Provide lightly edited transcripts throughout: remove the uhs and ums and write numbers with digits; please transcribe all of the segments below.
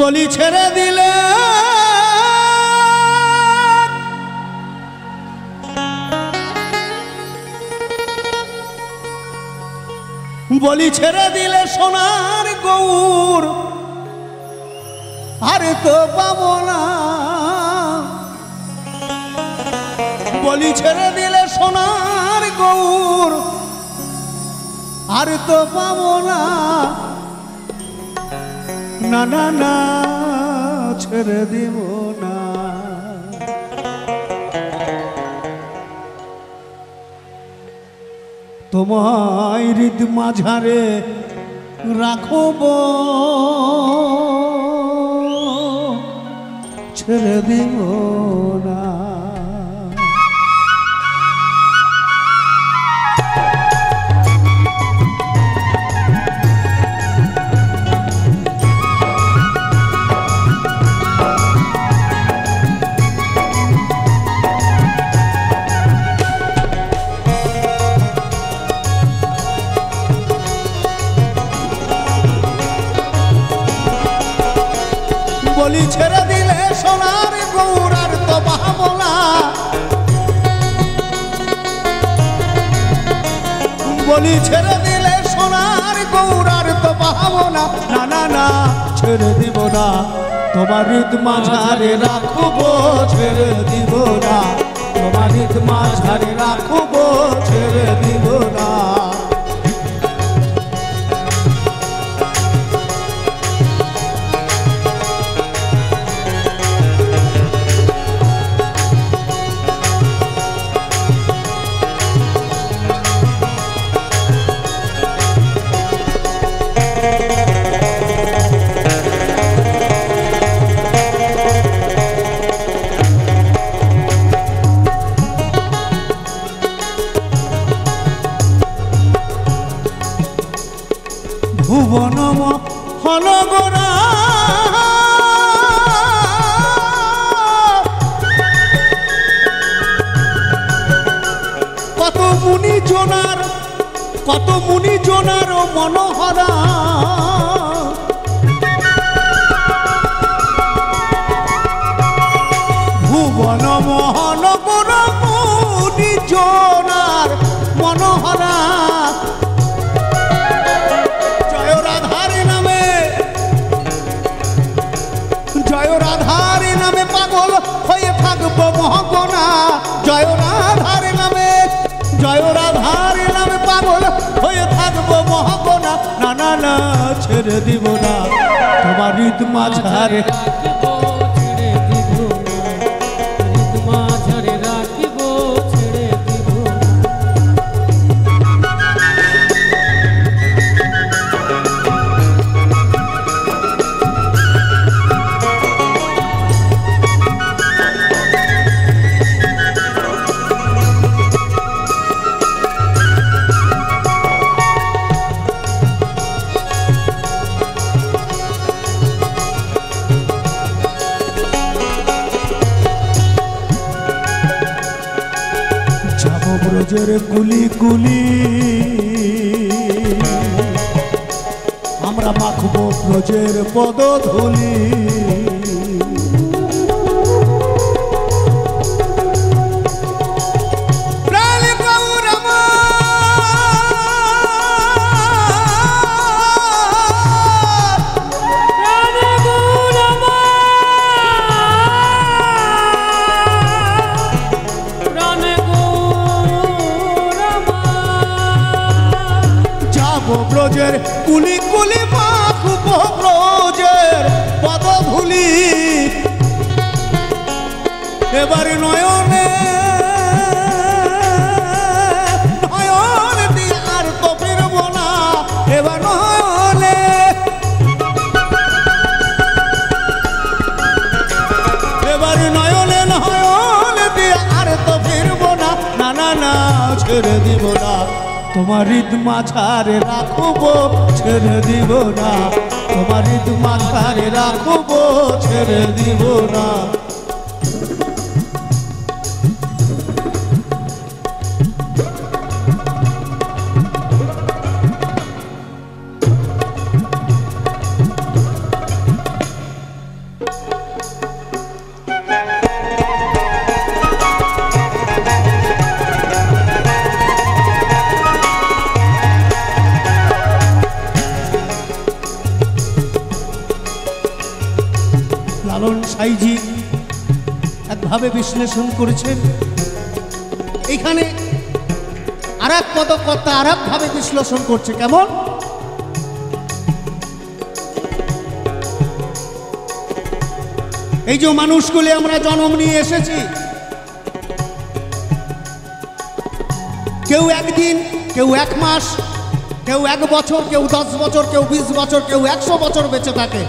বলি ছেড়ে দিলে বলি ছেড়ে দিলে সোনার গৌর আরে তো পাবো না বলি ছেড়ে দিলে সোনার গৌর আর তো পাবো না না না না ছেড়ে দিব না তোমায় হৃদ মাঝারে রাখব ছেড়ে দিব না বলি ছেড়ে দিলে সোনার গৌর আর তো পাবো না বলি ছেড়ে দিলে সোনার গৌর আর তো পাবো না না না না ছেড়ে দিব না তোমার হৃদ মাঝারে রাখবো ছেড়ে দিব না তোমার হৃদ মাঝারে রাখবো ছেড়ে দিব না ভুবনম হলগরা কত মুনি জনার মনোহরা ভুবনম হলগরা মুনি জনার মনোহরা জয় রাধার নামে পাগল হয়ে থাকবো মহগনা জয় রাধার নামে পাগল হয়ে থাকবো মহগনা না না না ছেড়ে দিব না তোমার হৃদ মাঝারে ব্রজের কুলি কুলি আমরা মাখবো ব্রজের পদধূলি ব্রজের কুলি কুলি মাখবো ব্রজের পদধূলি এবার নয়নে দিয়ে আর তো ফিরব না এবার নয়নে দিয়ে আর তো ফিরব না না না না ছেড়ে দিব না তোমার হৃদ মাঝারে রাখবো ছেড়ে দিব না তোমার হৃদ মাঝারে রাখবো ছেড়ে দিব না একভাবে বিশ্লেষণ করেছেন। এখানে আর এক পদকর্তা আর একভাবে বিশ্লেষণ করছে। কেমন? এই যে মানুষগুলি আমরা জন্ম নিয়ে এসেছি, কেউ একদিন, কেউ এক মাস, কেউ 1 বছর, কেউ 10 বছর, কেউ 20 বছর, কেউ 100 বছর বেঁচে থাকে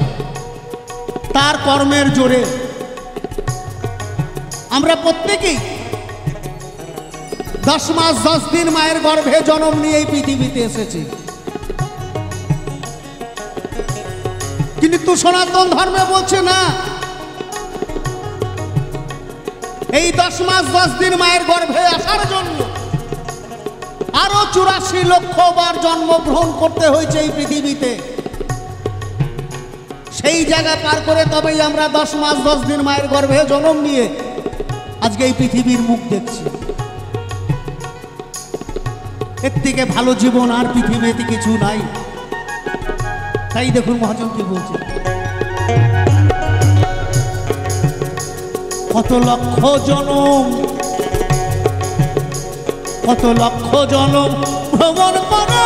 তার কর্মের জোরে। আমরা প্রত্যেকেই 10 মাস 10 দিন মায়ের গর্ভে জন্ম নিয়ে এই পৃথিবীতে এসেছি। কিন্তু সনাতন ধর্মে বলছে না, এই 10 মাস 10 দিন মায়ের গর্ভে আসার জন্য আরো 84 লক্ষ বার জন্মগ্রহণ করতে হয়েছে এই পৃথিবীতে। সেই জায়গা পার করে তবেই আমরা 10 মাস 10 দিন মায়ের গর্ভে জন্ম নিয়ে আজকে এই পৃথিবীর মুখ দেখছি। এর থেকে ভালো জীবন আর পৃথিবীতে কিছু নাই। তাই দেখুন মহাজন কি বলছে, কত লক্ষ জনম, কত লক্ষ জনম ভ্রমণ করা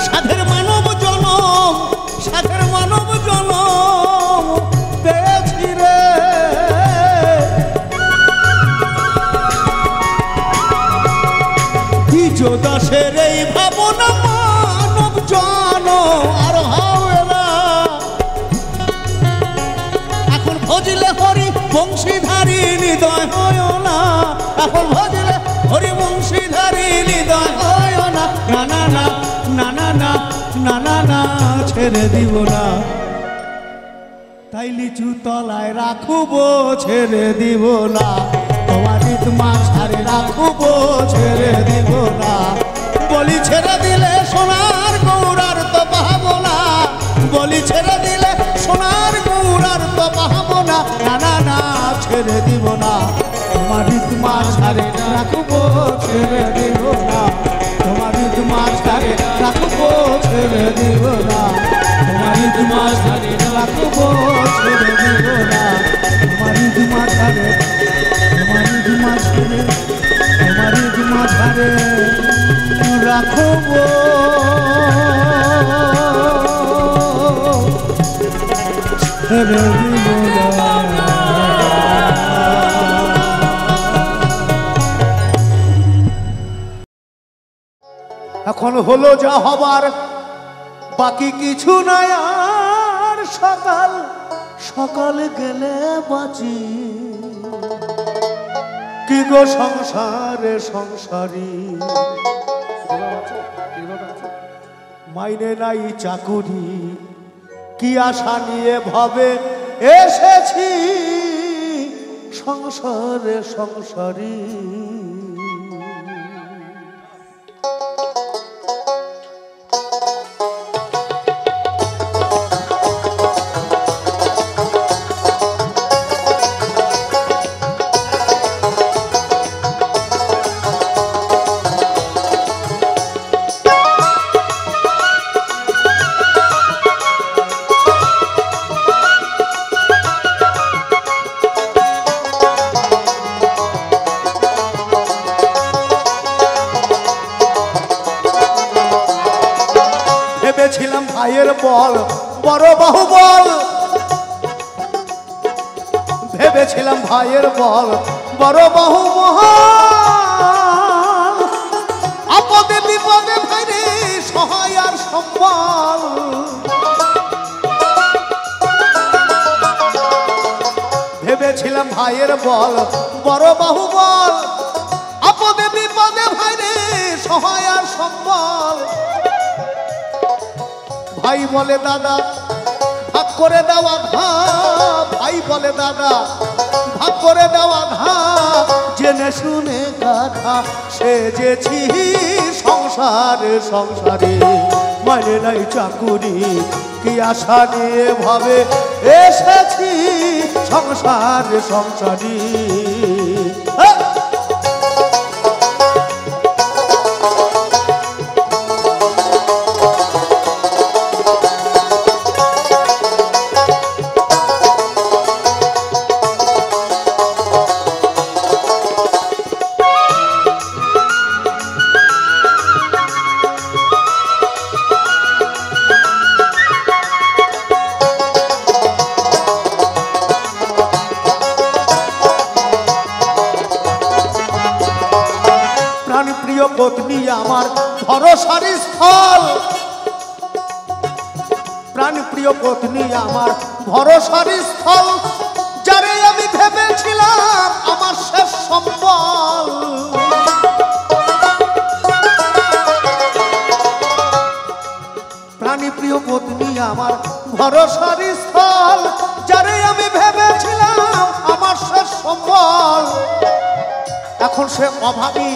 সাধের মানব জনম, সাধের মানব জনম পেয়েছি রে। দ্বিজ দশের এই ভাবনা মানব জন আর হবে না। এখন ভজিলে হরি বংশীধারী হৃদয় হয় না, এখন ভজিলে হরি বংশীধারী হৃদয় হয় না। না না না না না না না না না ছেড়ে দিব না, তাই লিচু তলায় রাখবো ছেড়ে দিব না। তোমার মা ছাড়ে রাখবো ছেড়ে দিব না। বলি ছেড়ে দিলে সোনার গৌরার তো পাবো না, বলি ছেড়ে দিলে সোনার গৌরার তো পাবো না। না না না ছেড়ে দিব না, তোমার মা ছাড়ে রাখবো ছেড়ে দিব না। তোমার মা ছাড়ে রাখবো ছেড়ে দিব না, তোমার মা ছাড়ে রাখবো ছেড়ে দিব না। তোমার মা ছাড়ে, তোমার মা ছাড়ে, তোমার মা ছাড়ে রাখবো ছেড়ে দিব না। এখন হলো যা হবার, বাকি কিছু নাই আর। সকাল সকাল গেলে বাঁচি কি গো সংসারে সংসারী। মাইনে নাই চাকুরি, কি আশা নিয়ে ভাবে এসেছি সংসারে সংসারী। ভেবেছিলাম ভাইয়ের বল বড় বাহুবল, ভেবেছিলাম ভাইয়ের বল বড় বাহুবল। আপদে বিপদে ভাইরে সহায় আর সম্বল। ভেবেছিলাম ভাইয়ের বল বড় বাহুবল, আপদে বিপদে ভাইরে সহায় আর সম্বল। ভাই বলে দাদা ভাগ করে দেওয়া ঘা, ভাই বলে দাদা ভাগ করে দেওয়া ঘা। জেনে শুনে গাধা সেজেছি সংসারে সংসারে। মাইনে নাই চাকুরি, কি আশা নিয়ে ভাবে এসেছি সংসারে সংসারী। ভরসার স্থল, প্রাণ প্রিয় পত্নী আমার ভরসার স্থল, যারে আমি ভেবেছিলাম আমার শেষ সম্বল। প্রাণী প্রিয় পত্নী আমার ভরসার স্থল, যারে আমি ভেবেছিলাম আমার শেষ সম্বল। এখন সে অভাবী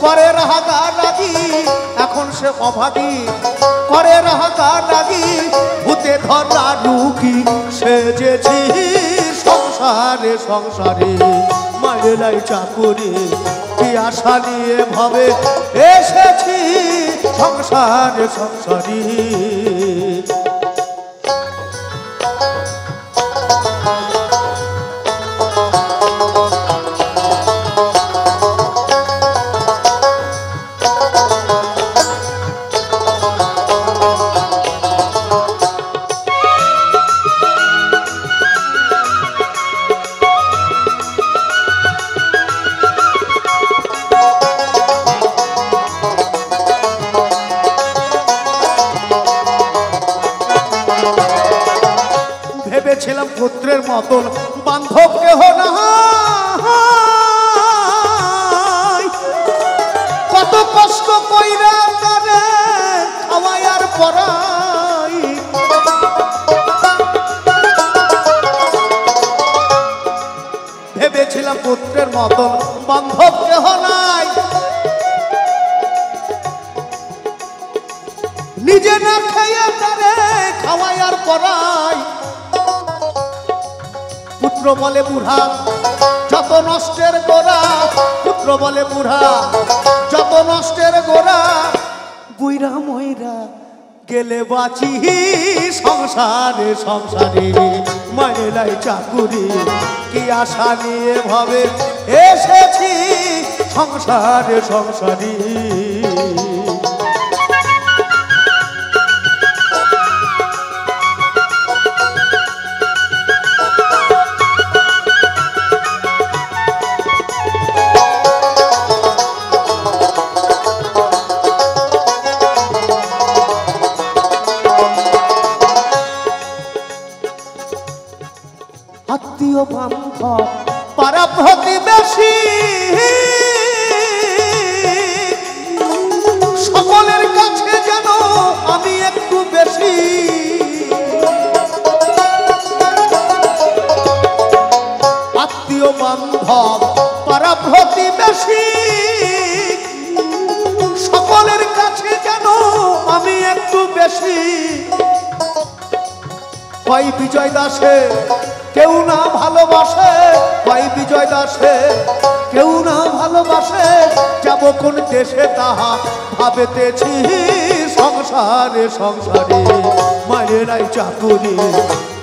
করে রাহাগার লাগি, এখন সে অভাবী করে রাহাগার লাগি, ভূতে ধরা রুগী সেজেছি সংসারে সংসারে। মায়েরাই চাকুরি কি আশা নিয়ে ভাবে এসেছি সংসারে সংসারে। ভেবেছিলাম পুত্রের মতন বান্ধব কেহ না, কত কষ্ট কইরা তারে খাওয়াই আর পড়াই। ভেবেছিলাম পুত্রের মতন বান্ধব কেহ নাই, নিজে না খেয়ে তারে খাওয়াই আর পড়াই। পুত্র বলে বুড়া যত নষ্টের গোড়া, পুত্র বলে বুড়া যত নষ্টের গোড়া, বুইরা ময়রা গেলে বাঁচি সংসারে সংসারে। মায়েরাই চাকুরি কি আশা নিয়ে ভাবে এসেছি সংসারে সংসারে। আত্মীয় বান্ধব পাড়া প্রতিবেশী সকলের কাছে যেন আমি একটু বেশি। আত্মীয় বান্ধব পাড়া প্রতিবেশী সকলের কাছে যেন আমি একটু বেশি। ভাই বিজয় দাসে কেউ না ভালোবাসে, ভাই বিজয় দাসে কেউ না ভালোবাসে, যাব কোন দেশে তাহা ভাবেতেছি সংসারে সংসারে। মায়েরাই চাকুরি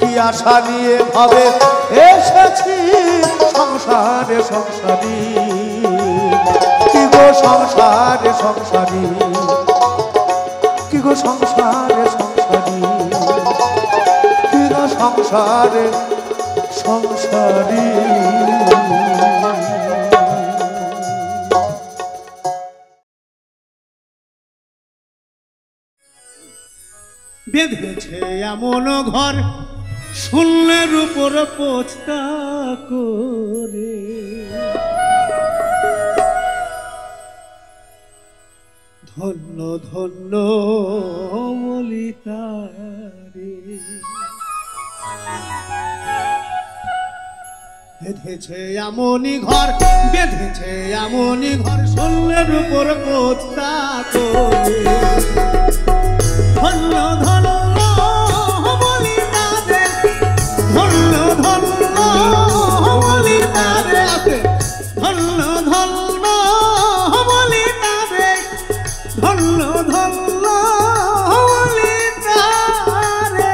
কি আশা নিয়ে ভাবে এসেছি সংসারে সংসারে। কি গো সংসারে সংসারে, কি গো সংসারে সংসারে, কি গো সংসারে সংসারী। বেঁধেছে এমন ঘর শূন্যের উপর পোস্তা করে, ধন্য ধন্য বলি তারে। বেঁধেছে এমনই ঘর, বেঁধেছে এমনই ঘর শূন্যের উপর পোস্তা করে, ধন্য ধন্য বলি তারে, ধন্য ধন্য বলি তারে, ধন্য ধন্য বলি তারে, ধন্য ধন্য বলি তারে।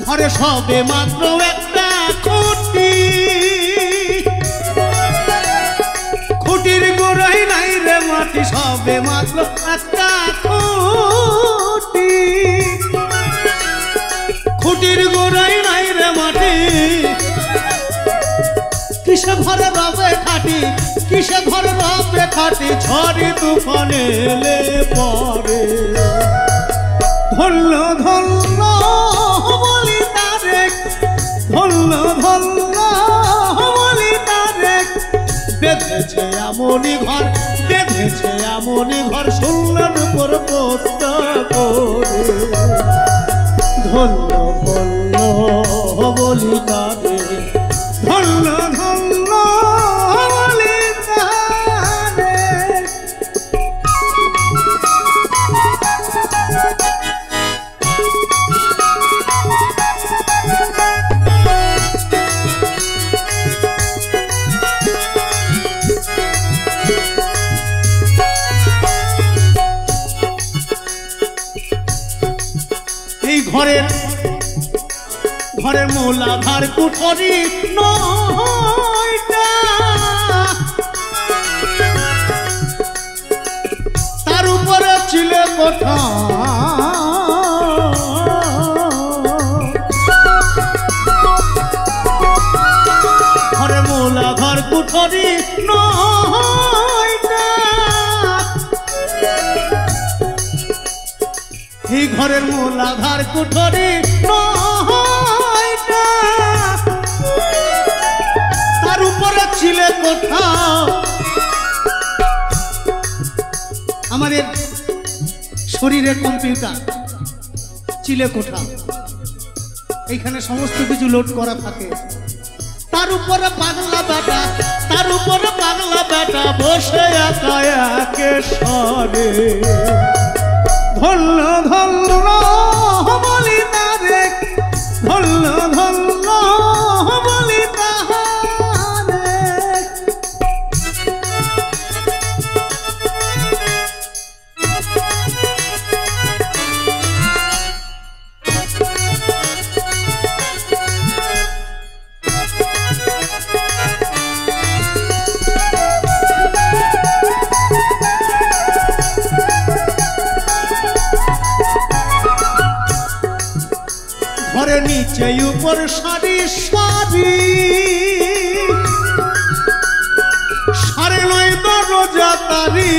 ঘরে সবে মাত্র একটা খুঁটি, কাঠি সবে মাত্র একটা খুঁটি, খুঁটির গোড়াই নাই রে মাটি। কিসে ঘরে রবে খাটি, কিসে ঘরে রবে খাটি, ঝড়ি তুফানে এলে পরে। ধন্য ধন্য বলি তারে, ধন্য ধন্য বলি তারে, বেঁধেছে এমনই ঘর, বেঁধেছে এমনই ঘর, শুনলেন উপর পোস্তা করে। ধন্য ধন্য বলি তারে, ধন্য ধন্য বলি তারে। এই ঘরের ঘরের মূলাধার কুঠরি নয়টা, তার উপরে ছিলে কোঠা। ঘরের মূলাধার কুঠরি নয়টা, এই ঘরের মূলাধার কুঠরি নয়টা, তার উপরে ছিলে কোঠা। আমাদের শরীরের কম্পিউটার চিলে কোঠা, এইখানে সমস্ত কিছু লোড করা থাকে। তার উপরে পাগলা বেটা, তার উপরে পাগলা বেটা বসে একা একে সরে। ধন্য ধন্য বলি তারে, ধন্য ধন্য বলি তাহারে। ঘরে নিচে উপর সারি সারি, সাড়ে নয় দরজা তারি।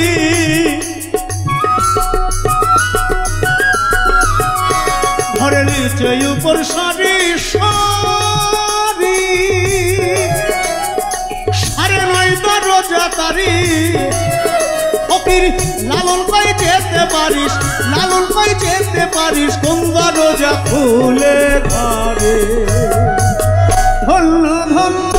ঘরে নিচে উপর সারি সারি, সাড়ে নয় দরজা তারি। ফকির লালন কই যেতে পারিস, লালন কই যেতে পারিস, কোন দরজা খুলে ঘরে। ধন্য ধন্য